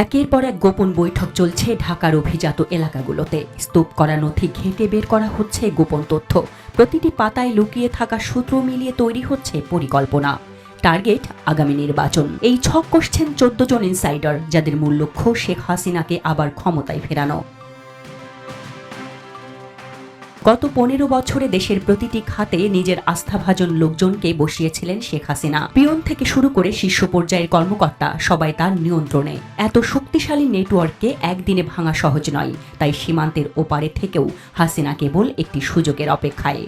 একের পর এক গোপন বৈঠক চলছে ঢাকার অভিজাত এলাকাগুলোতে। স্তূপ করা নথি ঘেঁটে বের করা হচ্ছে গোপন তথ্য। প্রতিটি পাতায় লুকিয়ে থাকা সূত্র মিলিয়ে তৈরি হচ্ছে পরিকল্পনা। টার্গেট আগামী নির্বাচন। এই ছক কষছেন 14 জন ইনসাইডার, যাদের মূল লক্ষ্য শেখ হাসিনাকে আবার ক্ষমতায় ফেরানো। গত 15 বছরে দেশের প্রতিটি খাতে নিজের আস্থাভাজন লোকজনকে বসিয়েছিলেন শেখ হাসিনা। পিয়ন থেকে শুরু করে শীর্ষ পর্যায়ের কর্মকর্তা সবাই তার নিয়ন্ত্রণে। এত শক্তিশালী নেটওয়ার্ককে একদিনে ভাঙা সহজ নয়, তাই সীমান্তের ওপারে থেকেও হাসিনা কেবল একটি সুযোগের অপেক্ষায়।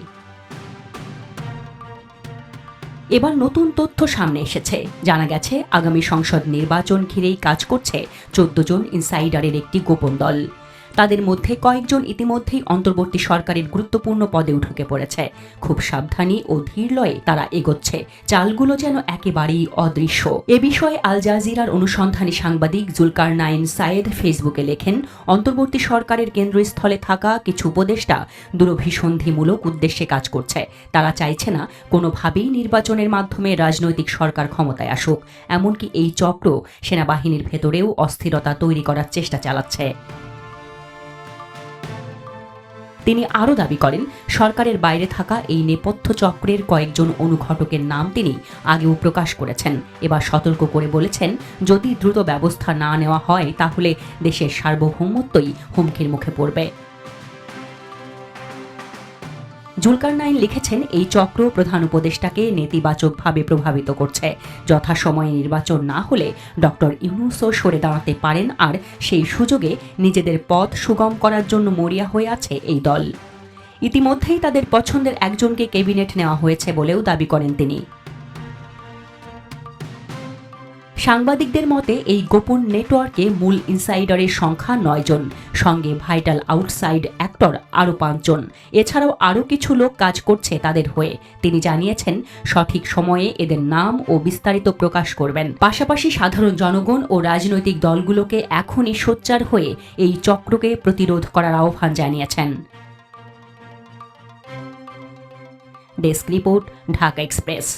এবার নতুন তথ্য সামনে এসেছে। জানা গেছে আগামী সংসদ নির্বাচন ঘিরেই কাজ করছে 14 জন ইনসাইডারের একটি গোপন দল। তাদের মধ্যে কয়েকজন ইতিমধ্যেই অন্তর্বর্তী সরকারের গুরুত্বপূর্ণ পদেও ঢুকে পড়েছে। খুব সাবধানী ও ধীর লয়ে তারা এগোচ্ছে, চালগুলো যেন একেবারেই অদৃশ্য। এ বিষয়ে আল জাজিরার অনুসন্ধানী সাংবাদিক জুলকারনাইন সায়েদ ফেসবুকে লেখেন, অন্তর্বর্তী সরকারের কেন্দ্রস্থলে থাকা কিছু উপদেষ্টা দূরভিসন্ধিমূলক উদ্দেশ্যে কাজ করছে। তারা চাইছে না কোনোভাবেই নির্বাচনের মাধ্যমে রাজনৈতিক সরকার ক্ষমতায় আসুক। এমনকি এই চক্র সেনাবাহিনীর ভেতরেও অস্থিরতা তৈরি করার চেষ্টা চালাচ্ছে। তিনি আরও দাবি করেন, সরকারের বাইরে থাকা এই নেপথ্য চক্রের কয়েকজন অনুঘটকের নাম তিনি আগেও প্রকাশ করেছেন। এবার সতর্ক করে বলেছেন, যদি দ্রুত ব্যবস্থা না নেওয়া হয় তাহলে দেশের সার্বভৌমত্বই হুমকির মুখে পড়বে। জুলকারনাইন লিখেছেন, এই চক্র প্রধান উপদেষ্টাকে নেতিবাচকভাবে প্রভাবিত করছে। যথাসময়ে নির্বাচন না হলে ডক্টর ইউনূসও সরে দাঁড়াতে পারেন, আর সেই সুযোগে নিজেদের পথ সুগম করার জন্য মরিয়া হয়ে আছে এই দল। ইতিমধ্যেই তাদের পছন্দের একজনকে ক্যাবিনেট নেওয়া হয়েছে বলেও দাবি করেন তিনি। সাংবাদিকদের মতে এই গোপন নেটওয়ার্কে মূল ইনসাইডারের সংখ্যা 9 জন, সঙ্গে ভাইটাল আউটসাইড অ্যাক্টর আরও 5 জন। এছাড়াও আরও কিছু লোক কাজ করছে তাদের হয়ে। তিনি জানিয়েছেন, সঠিক সময়ে এদের নাম ও বিস্তারিত প্রকাশ করবেন। পাশাপাশি সাধারণ জনগণ ও রাজনৈতিক দলগুলোকে এখনই সোচ্চার হয়ে এই চক্রকে প্রতিরোধ করার আহ্বান জানিয়েছেন। Desk report, Dhaka express.